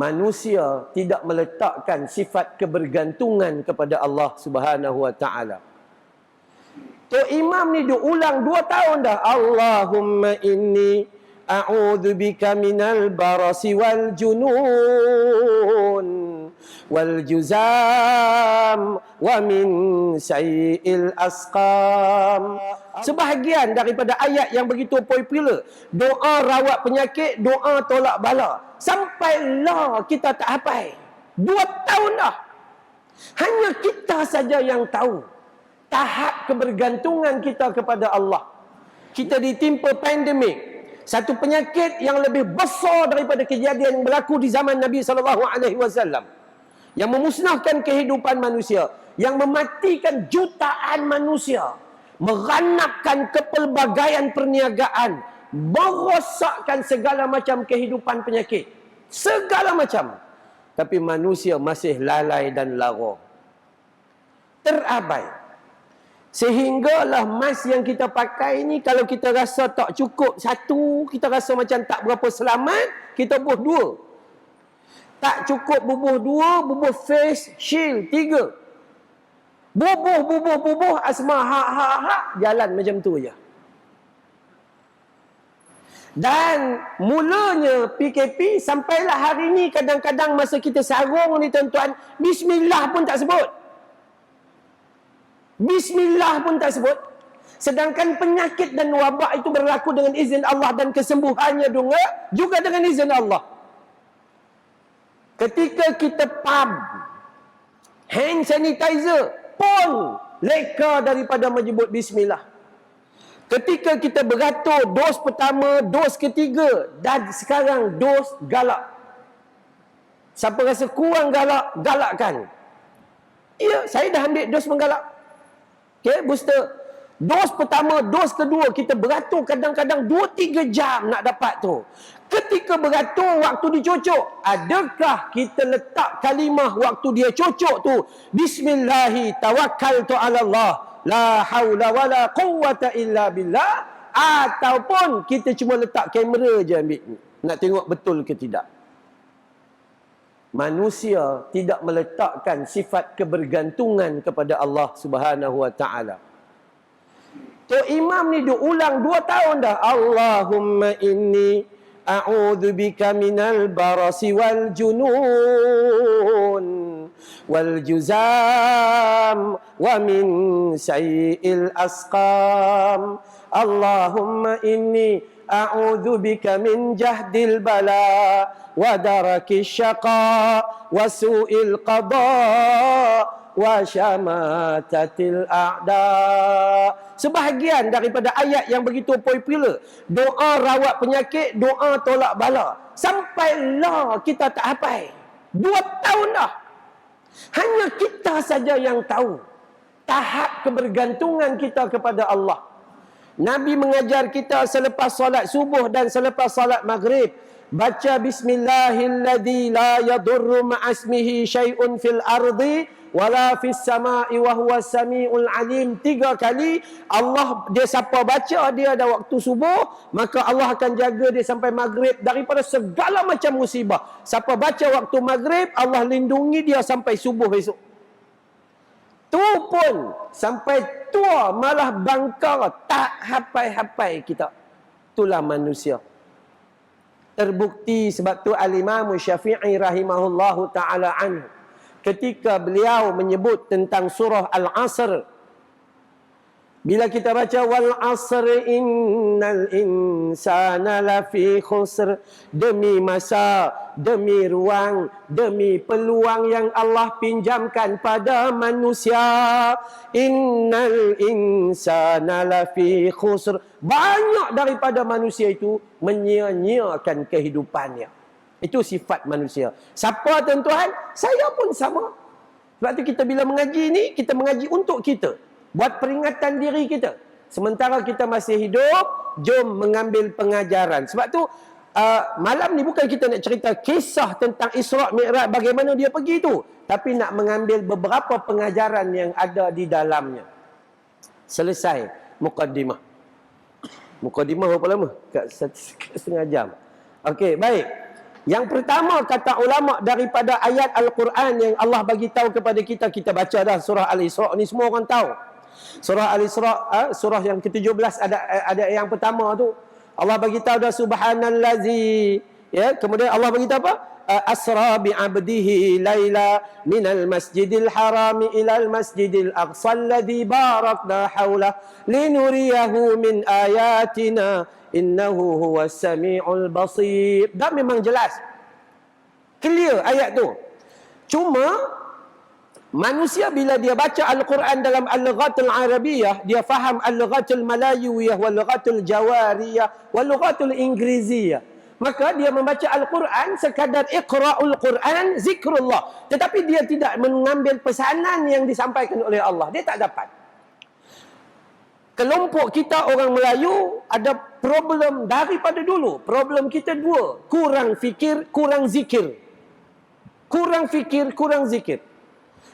Manusia tidak meletakkan sifat kebergantungan kepada Allah Subhanahu wa taala. Tok Imam ni duk ulang 2 tahun dah. Allahumma inni a'udzubika minal barasi wal junun wal juzam wa min sayyi'il asqam. Sebahagian daripada ayat yang begitu popular, doa rawat penyakit, doa tolak bala, sampailah kita tak hafal. 2 tahun dah. Hanya kita saja yang tahu tahap kebergantungan kita kepada Allah. Kita ditimpa pandemik, satu penyakit yang lebih besar daripada kejadian yang berlaku di zaman Nabi SAW, yang memusnahkan kehidupan manusia, yang mematikan jutaan manusia, meranapkan kepelbagaian perniagaan, merosakkan segala macam kehidupan penyakit, segala macam. Tapi manusia masih lalai dan lara, terabai. Sehinggalah mask yang kita pakai ni, kalau kita rasa tak cukup satu, kita rasa macam tak berapa selamat, kita bubuh 2. Tak cukup bubuh 2, bubuh face shield 3. Bubuh asma hak jalan macam tu je. Dan mulanya PKP sampailah hari ni, kadang-kadang masa kita sarung ni tuan-tuan, bismillah pun tak sebut. Bismillah pun tak sebut. Sedangkan penyakit dan wabak itu berlaku dengan izin Allah, dan kesembuhannya juga dengan izin Allah. Ketika kita pump hand sanitizer pun leka daripada menyebut bismillah. Ketika kita beratur dos pertama, dos ketiga, dan sekarang dos galak. Siapa rasa kurang galak, galakkan. Ya, saya dah ambil dos menggalak. Okay, booster. Dos pertama, dos kedua, kita beratur kadang-kadang 2-3 jam nak dapat tu. Ketika beratur, waktu dicocok, adakah kita letak kalimah waktu dia cocok tu, Bismillahi tawakkaltu ala Allah, la haula wala quwwata illa billah, ataupun kita cuma letak kamera je ambil, nak tengok betul ke tidak. Manusia tidak meletakkan sifat kebergantungan kepada Allah Subhanahu wa taala. Tok Imam ni duk ulang 2 tahun dah. Allahumma inni a'udzubika minal barasi wal junun wal juzam wa min sayyi'il asqam. Allahumma inni a'udzubika min jahdil bala wa darakis syaqa wa su'il qada wa syamatatil a'da. Sebahagian daripada ayat yang begitu popular, doa rawat penyakit, doa tolak bala, sampailah kita tak hafal. 2 tahun dah. Hanya kita saja yang tahu tahap kebergantungan kita kepada Allah. Nabi mengajar kita selepas solat subuh dan selepas solat maghrib, baca bismillahilladzi la yadurru ma'asmihi syai'un fil ardi wala fis sama'i wa huwas samiul alim 3 kali. Allah, dia siapa baca dia ada waktu subuh, maka Allah akan jaga dia sampai maghrib daripada segala macam musibah. Siapa baca waktu maghrib, Allah lindungi dia sampai subuh esok. Tu pun sampai tua malah bangkar, tak hafal-hafal kita. Itulah manusia. Terbukti sebab tu Al-Imam Syafi'i rahimahullahu ta'ala anhu, ketika beliau menyebut tentang surah Al-Asr, bila kita baca wal asr innal insana lafi khusr, demi masa, demi ruang, demi peluang yang Allah pinjamkan pada manusia, innal insana lafi khusr, banyak daripada manusia itu menyia-nyiakan kehidupannya. Itu sifat manusia. Siapa tuan-tuan? Saya pun sama. Sebab tu kita bila mengaji ni, kita mengaji untuk kita, buat peringatan diri kita. Sementara kita masih hidup, jom mengambil pengajaran. Sebab tu malam ni bukan kita nak cerita kisah tentang Isra' Mi'raj, bagaimana dia pergi tu, tapi nak mengambil beberapa pengajaran yang ada di dalamnya. Selesai mukaddimah. Mukaddimah berapa lama? Kat 1,5 jam. Okey, baik. Yang pertama kata ulama daripada ayat Al-Quran yang Allah bagi tahu kepada kita, kita baca dah surah Al-Isra ni semua orang tahu. Surah Al-Isra, surah yang ke-17 ada yang pertama tu. Allah bagi tahu dah subhanallazi, ya, kemudian Allah bagi tahu apa? Asra bi 'abdihi laila minal masjidil harami ilal masjidil aqsa alladhi barakna haulah linuriyahu min ayatina innahu huwas samiul basir. Dah memang jelas, clear ayat tu. Cuma manusia bila dia baca Al-Quran dalam al-lughatul Arabiyah, dia faham al-lughatul Malayuiyah wal-lughatul Jawariyah wal-lughatul Inggeriziyah. Maka dia membaca Al-Quran sekadar iqra'ul Quran, zikrullah. Tetapi dia tidak mengambil pesanan yang disampaikan oleh Allah. Dia tak dapat. Kelompok kita orang Melayu ada problem daripada dulu. Problem kita dua. Kurang fikir, kurang zikir. Kurang fikir, kurang zikir.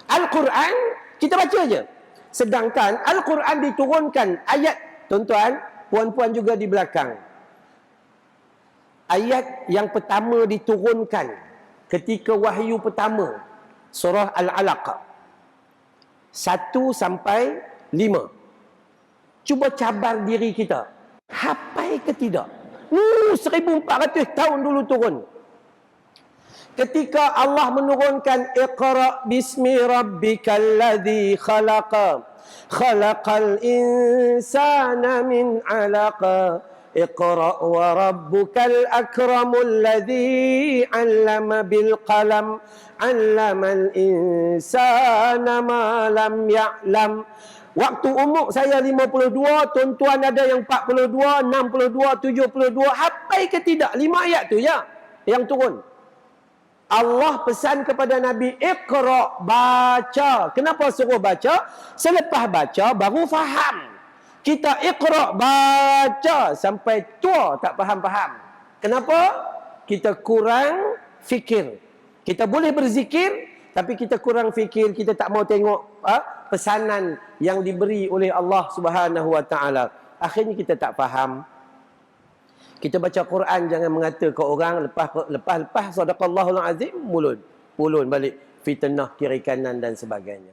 Al-Quran, kita baca je. Sedangkan Al-Quran diturunkan ayat, tuan-tuan, puan-puan juga di belakang. Ayat yang pertama diturunkan ketika wahyu pertama, surah Al-Alaq 1 sampai 5. Cuba cabar diri kita, hafal ke tidak? 1400 tahun dulu turun. Ketika Allah menurunkan Iqra bismi rabbikal ladzi khalaqa khalaqal insana min 'alaqa Iqra wa rabbukal akramul ladzi 'allama bil qalam 'allamal insana ma lam ya'lam. Waktu umur saya 52, tuan-tuan ada yang 42, 62, 72, hafal ke tidak? 5 ayat tu ya yang turun. Allah pesan kepada Nabi, Iqra, baca. Kenapa suruh baca? Selepas baca baru faham. Kita Iqra, baca sampai tua tak faham-faham. Kenapa? Kita kurang fikir. Kita boleh berzikir, tapi kita kurang fikir, kita tak mau tengok pesanan yang diberi oleh Allah Subhanahu Wa Taala. Akhirnya kita tak faham. Kita baca Quran jangan mengata ke orang lepas sadaqallahul azim, mulun balik fitnah kiri kanan dan sebagainya.